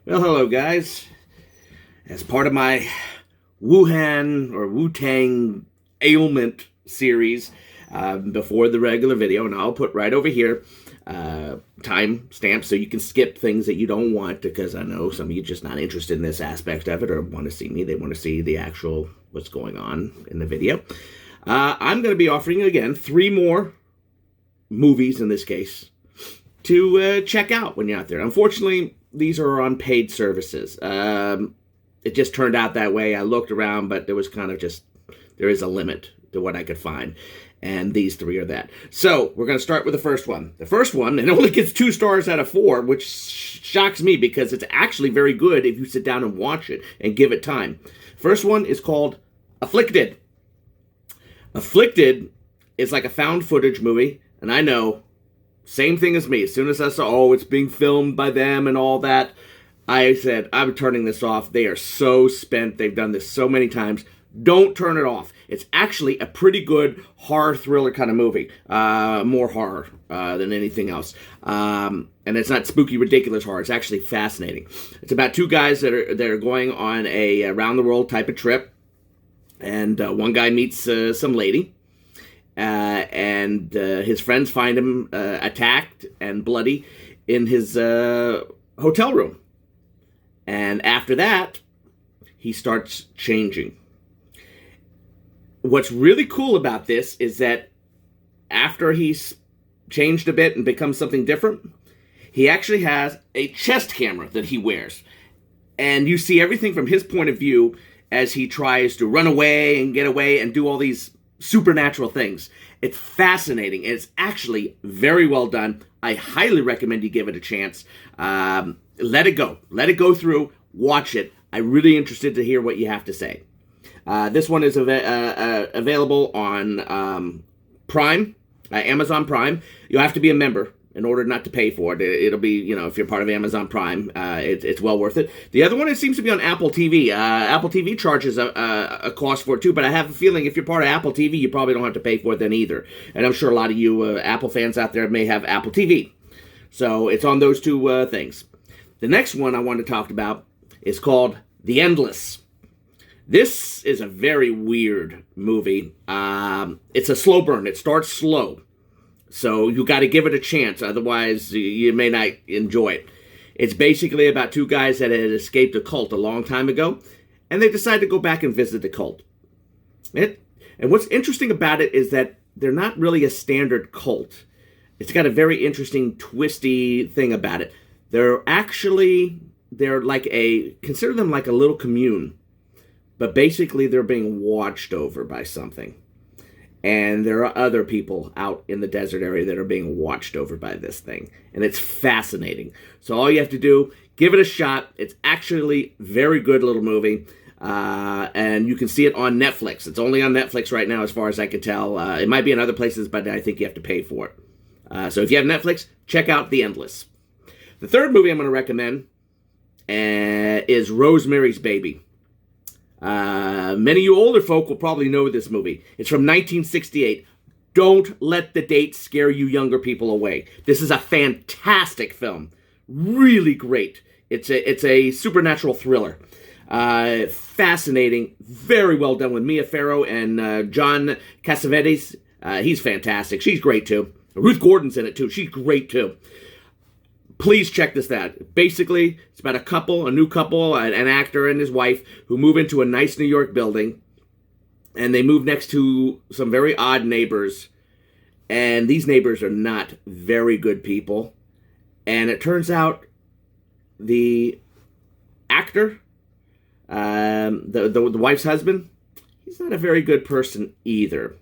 Well, hello, guys. As part of my Wuhan or Wu-Tang ailment series, before the regular video, and I'll put right over here time stamps so you can skip things that you don't want, because I know some of you are just not interested in this aspect of it or want to see me. They want to see the actual what's going on in the video. I'm going to be offering you again 3 more movies in this case to check out when you're out there. Unfortunately, these are on paid services. It just turned out that way. I looked around, but there was kind of just, there is a limit to what I could find. And these 3 are that. So we're going to start with the first one. The first one, it only gets 2 stars out of 4, which shocks me because it's actually very good if you sit down and watch it and give it time. First one is called Afflicted. Afflicted is like a found footage movie, and I know, same thing as me. As soon as I saw, oh, it's being filmed by them and all that, I said, I'm turning this off. They are so spent. They've done this so many times. Don't turn it off. It's actually a pretty good horror thriller kind of movie. More horror than anything else. And it's not spooky, ridiculous horror. It's actually fascinating. It's about 2 guys that are going on a around-the-world type of trip. And one guy meets some lady. And his friends find him attacked and bloody in his hotel room. And after that, he starts changing. What's really cool about this is that after he's changed a bit and become something different, he actually has a chest camera that he wears. And you see everything from his point of view as he tries to run away and get away and do all these supernatural things. It's fascinating, and it's actually very well done. I highly recommend you give it a chance. Let it go. Let it go through. Watch it. I'm really interested to hear what you have to say. This one is available on Prime, Amazon Prime. You'll have to be a member in order not to pay for it. It'll be, if you're part of Amazon Prime, it's well worth it. The other one, it seems to be on Apple TV. Apple TV charges a cost for it too, but I have a feeling if you're part of Apple TV, you probably don't have to pay for it then either. And I'm sure a lot of you Apple fans out there may have Apple TV. So it's on those 2 things. The next one I want to talk about is called The Endless. This is a very weird movie. It's a slow burn. It starts slow. So you got to give it a chance. Otherwise, you may not enjoy it. It's basically about 2 guys that had escaped a cult a long time ago. And they decide to go back and visit the cult. And what's interesting about it is that they're not really a standard cult. It's got a very interesting, twisty thing about it. They're consider them like a little commune. But basically, they're being watched over by something. And there are other people out in the desert area that are being watched over by this thing. And it's fascinating. So all you have to do, give it a shot. It's actually a very good little movie. And you can see it on Netflix. It's only on Netflix right now as far as I can tell. It might be in other places, but I think you have to pay for it. So if you have Netflix, check out The Endless. The third movie I'm going to recommend is Rosemary's Baby. Many of you older folk will probably know this movie. It's from 1968. Don't let the date scare you younger people away. This is a fantastic film. Really great. It's a supernatural thriller. Fascinating. Very well done with Mia Farrow and John Cassavetes. He's fantastic. She's great too. Ruth Gordon's in it too. She's great too. Please check this out. Basically, it's about a new couple, an actor and his wife, who move into a nice New York building. And they move next to some very odd neighbors. And these neighbors are not very good people. And it turns out the actor, the wife's husband, he's not a very good person either.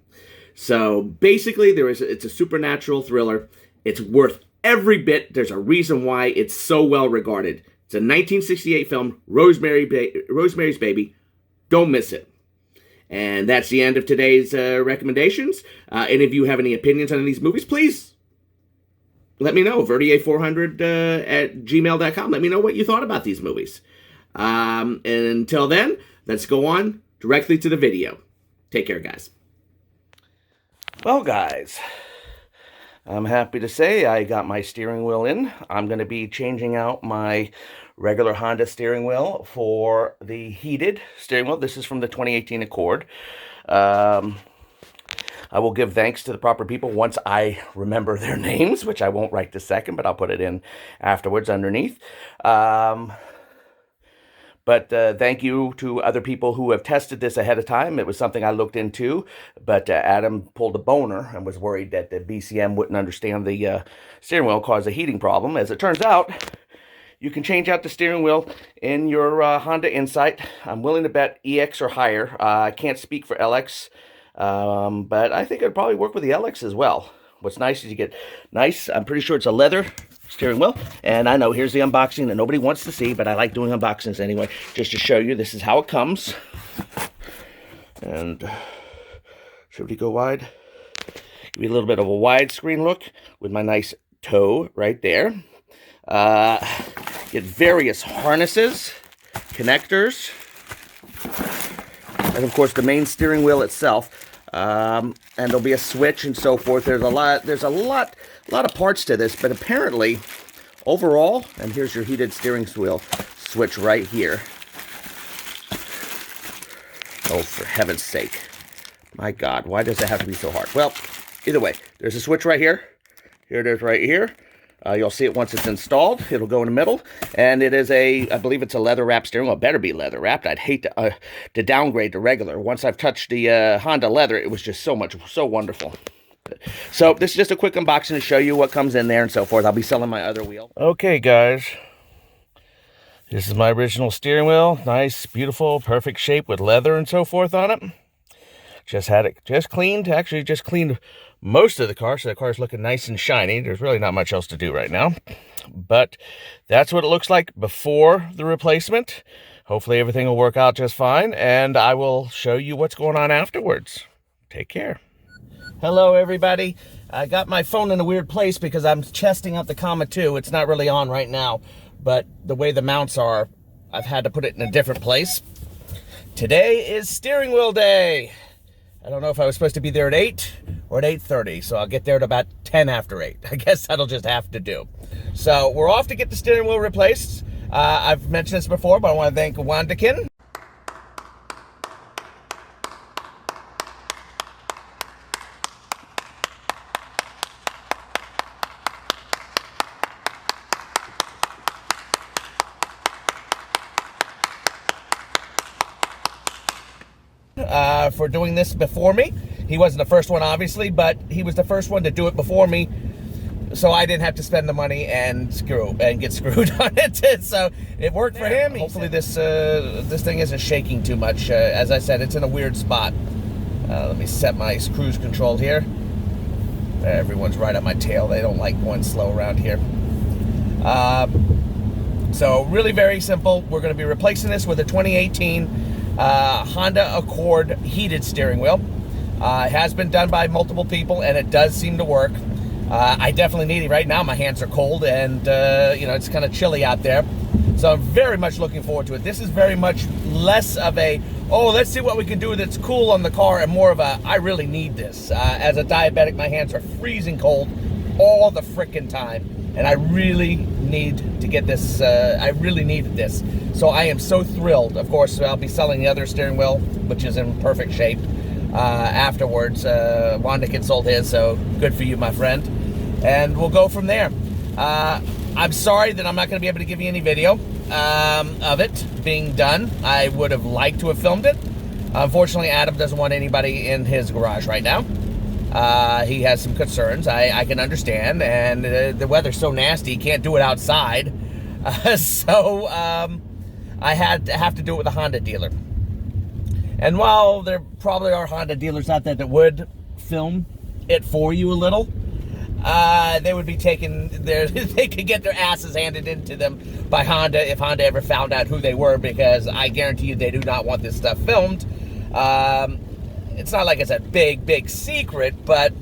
So basically, it's a supernatural thriller. It's worth every bit. There's a reason why it's so well regarded. It's a 1968 film, Rosemary's Baby. Don't miss it. And that's the end of today's recommendations. Any of you have any opinions on these movies, please let me know. Vertier400 at gmail.com. Let me know what you thought about these movies. And until then, let's go on directly to the video. Take care, guys. Well, guys, I'm happy to say I got my steering wheel in. I'm going to be changing out my regular Honda steering wheel for the heated steering wheel. This is from the 2018 Accord. I will give thanks to the proper people once I remember their names, which I won't right this second, but I'll put it in afterwards underneath. But thank you to other people who have tested this ahead of time. It was something I looked into, but Adam pulled a boner and was worried that the BCM wouldn't understand the steering wheel, cause a heating problem. As it turns out, you can change out the steering wheel in your Honda Insight. I'm willing to bet EX or higher. I can't speak for LX, but I think it'd probably work with the LX as well. What's nice is you get nice, I'm pretty sure it's a leather steering wheel. And I know, here's the unboxing that nobody wants to see, but I like doing unboxings anyway, just to show you this is how it comes. And should we go wide? Give you a little bit of a widescreen look with my nice toe right there. Get various harnesses, connectors, and of course the main steering wheel itself. And there'll be a switch and so forth. There's a lot of parts to this, but apparently, overall, and here's your heated steering wheel switch right here. Oh, for heaven's sake. My God, why does it have to be so hard? Well, either way, there's a switch right here. Here it is right here. You'll see it once it's installed. It'll go in the middle. And it is I believe it's a leather-wrapped steering wheel. It better be leather-wrapped. I'd hate to downgrade to regular. Once I've touched the Honda leather, it was just so wonderful. So this is just a quick unboxing to show you what comes in there and so forth. I'll be selling my other wheel. Okay, guys. This is my original steering wheel. Nice, beautiful, perfect shape with leather and so forth on it. Just had it cleaned. Actually, just cleaned most of the car, so the car's looking nice and shiny. There's really not much else to do right now. But that's what it looks like before the replacement. Hopefully everything will work out just fine, and I will show you what's going on afterwards. Take care. Hello, everybody. I got my phone in a weird place because I'm testing out the Comma 2. It's not really on right now, but the way the mounts are, I've had to put it in a different place. Today is steering wheel day. I don't know if I was supposed to be there at 8 or at 8:30, so I'll get there at about 10 after 8. I guess that'll just have to do. So we're off to get the steering wheel replaced. I've mentioned this before, but I want to thank Wandakin. For doing this before me. He wasn't the first one, obviously, but he was the first one to do it before me, so I didn't have to spend the money and get screwed on it. So it worked for him. Hopefully this thing isn't shaking too much. As I said, it's in a weird spot. Let me set my cruise control here. Everyone's right on my tail. They don't like going slow around here. So really very simple. We're going to be replacing this with a 2018 Honda Accord heated steering wheel. It has been done by multiple people, and it does seem to work. I definitely need it right now. My hands are cold, and it's kind of chilly out there. So I'm very much looking forward to it. This is very much less of a, oh, let's see what we can do that's cool on the car, and more of a, I really need this. As a diabetic, my hands are freezing cold all the frickin' time, and I really need to get this. I really needed this. So I am so thrilled. Of course, I'll be selling the other steering wheel, which is in perfect shape, afterwards. Wandakin sold his, so good for you, my friend. And we'll go from there. I'm sorry that I'm not going to be able to give you any video of it being done. I would have liked to have filmed it. Unfortunately, Adam doesn't want anybody in his garage right now. He has some concerns. I can understand, and the weather's so nasty, he can't do it outside. So I have to do it with a Honda dealer. And while there probably are Honda dealers out there that would film it for you a little, they would be they could get their asses handed into them by Honda if Honda ever found out who they were, because I guarantee you they do not want this stuff filmed. It's not like it's a big secret, but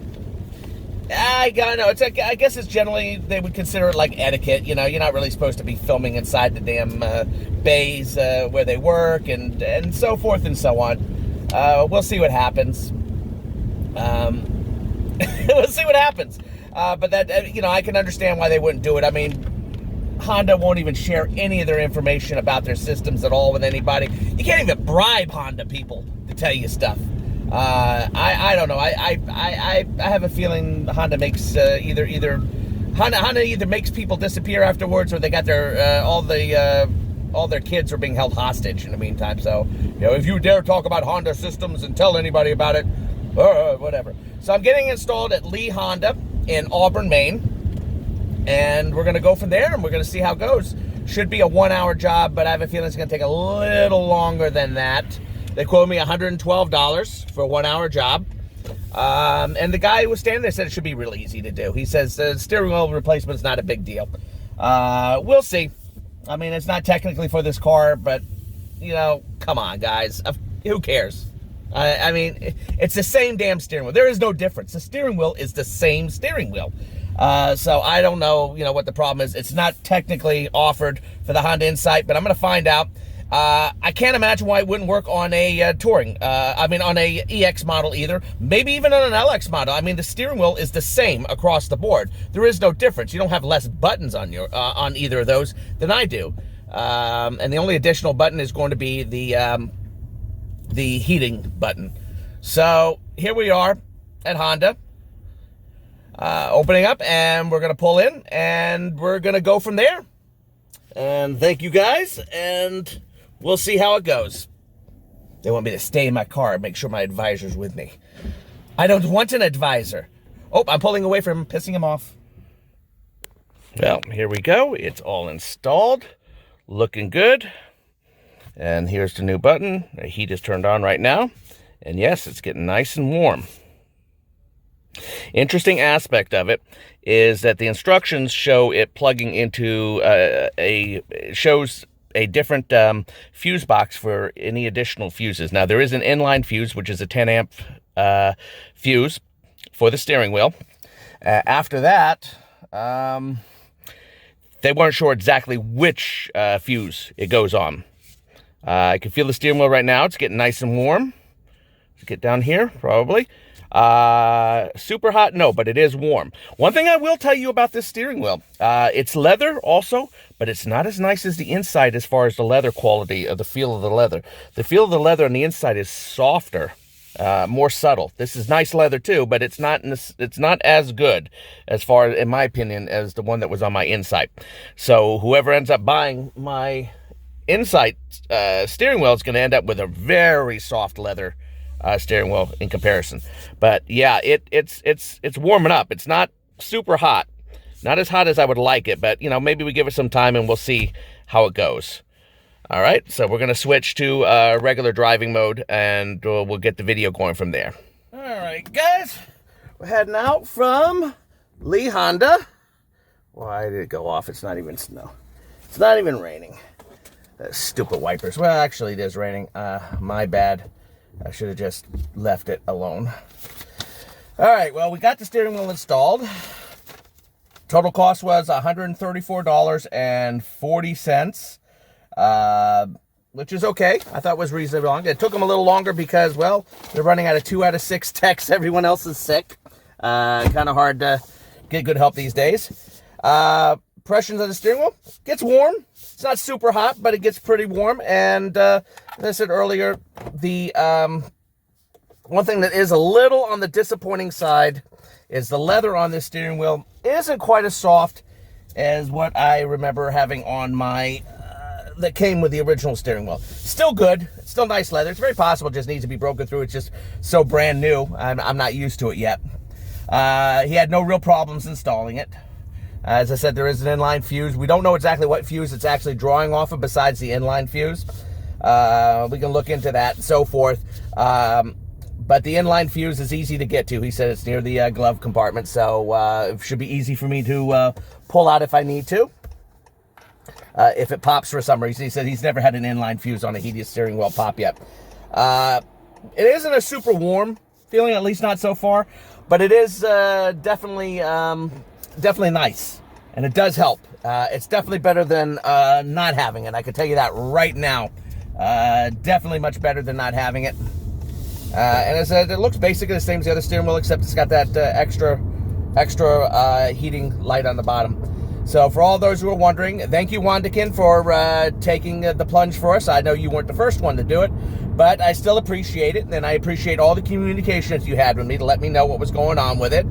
I know I guess it's generally, they would consider it like etiquette. You know, you're not really supposed to be filming inside the damn bays where they work and so forth and so on. We'll see what happens. We'll see what happens. But that, I can understand why they wouldn't do it. I mean, Honda won't even share any of their information about their systems at all with anybody. You can't even bribe Honda people to tell you stuff. I don't know. I have a feeling Honda makes Honda either makes people disappear afterwards, or they got their all their kids are being held hostage in the meantime. So, if you dare talk about Honda systems and tell anybody about it, whatever. So I'm getting installed at Lee Honda in Auburn, Maine. And we're going to go from there, and we're going to see how it goes. Should be a 1-hour job, but I have a feeling it's going to take a little longer than that. They quoted me $112 for a 1-hour job. And the guy who was standing there said it should be really easy to do. He says the steering wheel replacement is not a big deal. We'll see. I mean, it's not technically for this car, but, come on, guys. Who cares? I mean, it's the same damn steering wheel. There is no difference. The steering wheel is the same steering wheel. So I don't know, what the problem is. It's not technically offered for the Honda Insight, but I'm going to find out. I can't imagine why it wouldn't work on a Touring. On a EX model either. Maybe even on an LX model. I mean, the steering wheel is the same across the board. There is no difference. You don't have less buttons on your on either of those than I do. And the only additional button is going to be the heating button. So here we are at Honda. Opening up, and we're going to pull in, and we're going to go from there. And thank you guys, and we'll see how it goes. They want me to stay in my car and make sure my advisor's with me. I don't want an advisor. Oh, I'm pulling away from him, pissing him off. Well, here we go. It's all installed. Looking good. And here's the new button. The heat is turned on right now. And yes, it's getting nice and warm. Interesting aspect of it is that the instructions show it plugging into shows a different fuse box for any additional fuses. Now, there is an inline fuse, which is a 10 amp fuse for the steering wheel. After that, they weren't sure exactly which fuse it goes on. I can feel the steering wheel right now. It's getting nice and warm. Let's get down here, probably. Super hot? No, but it is warm. One thing I will tell you about this steering wheel, it's leather also, but it's not as nice as the inside as far as the leather quality of the feel of the leather. The feel of the leather on the inside is softer, more subtle. This is nice leather too, but it's not as good as far, in my opinion, as the one that was on my Insight. So whoever ends up buying my Insight steering wheel is going to end up with a very soft leather steering wheel in comparison. But yeah, it's warming up. It's not super hot, not as hot as I would like it, but maybe we give it some time and we'll see how it goes. All right, so we're going to switch to regular driving mode, and we'll get the video going from there. All right, guys, we're heading out from Lee Honda. Why did it go off? It's not even snow. It's not even raining. Stupid wipers. Well, actually, it is raining. My bad. I should have just left it alone. All right, well, we got the steering wheel installed. Total cost was $134.40, which is okay. I thought it was reasonably long. It took them a little longer because, well, they're running out of 2 out of 6 techs. Everyone else is sick. Kind of hard to get good help these days. Impressions of the steering wheel. Gets warm. It's not super hot, but it gets pretty warm. And as I said earlier, the one thing that is a little on the disappointing side is the leather on this steering wheel isn't quite as soft as what I remember having on my that came with the original steering wheel. Still good. It's still nice leather. It's very possible it just needs to be broken through. It's just so brand new. I'm not used to it yet. He had no real problems installing it. As I said, there is an inline fuse. We don't know exactly what fuse it's actually drawing off of besides the inline fuse. We can look into that and so forth. But the inline fuse is easy to get to. He said it's near the glove compartment, so it should be easy for me to pull out if I need to. If it pops for some reason. He said he's never had an inline fuse on a heated steering wheel pop yet. It isn't a super warm feeling, at least not so far, but it is definitely nice, and it does help. It's definitely better than not having it. I can tell you that right now. Definitely much better than not having it. And as I said, it looks basically the same as the other steering wheel, except it's got that extra extra heating light on the bottom. So for all those who are wondering, thank you, Wandakin, for taking the plunge for us. I know you weren't the first one to do it, but I still appreciate it, and I appreciate all the communications you had with me to let me know what was going on with it.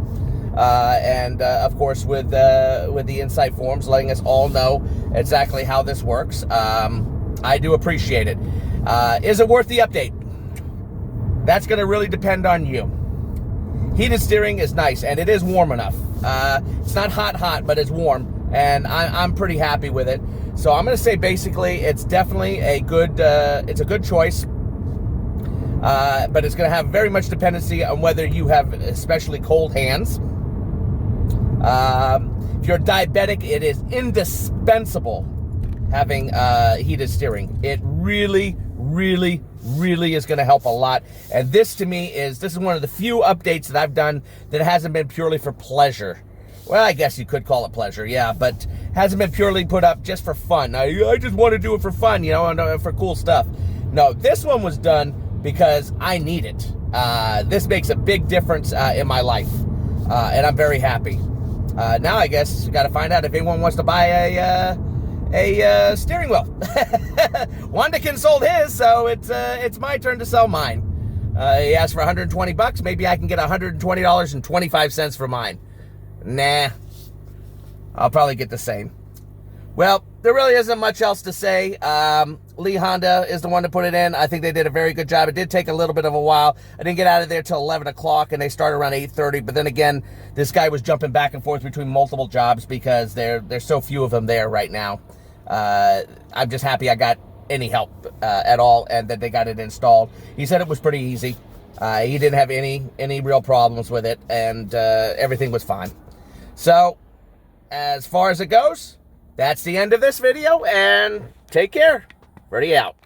And of course, with the Insight forums, letting us all know exactly how this works. I do appreciate it. Is it worth the update? That's going to really depend on you. Heated steering is nice, and it is warm enough. It's not hot, but it's warm. And I'm pretty happy with it. So I'm going to say basically it's definitely a good choice. But it's going to have very much dependency on whether you have especially cold hands. If you're diabetic, it is indispensable having heated steering. It really, really, really is going to help a lot. And this is one of the few updates that I've done that hasn't been purely for pleasure. Well, I guess you could call it pleasure, yeah, but hasn't been purely put up just for fun. I just want to do it for fun, and for cool stuff. No, this one was done because I need it. This makes a big difference in my life, and I'm very happy. Now I guess you got to find out if anyone wants to buy a steering wheel. Wandakin sold his, so it's my turn to sell mine. He asked for $120. Maybe I can get $120.25 for mine. Nah, I'll probably get the same. Well, there really isn't much else to say. Lee Honda is the one to put it in. I think they did a very good job. It did take a little bit of a while. I didn't get out of there till 11 o'clock, and they started around 8:30. But then again, this guy was jumping back and forth between multiple jobs because there's so few of them there right now. I'm just happy I got any help at all, and that they got it installed. He said it was pretty easy. He didn't have any real problems with it, and everything was fine. So, as far as it goes, that's the end of this video, and take care. Ready out.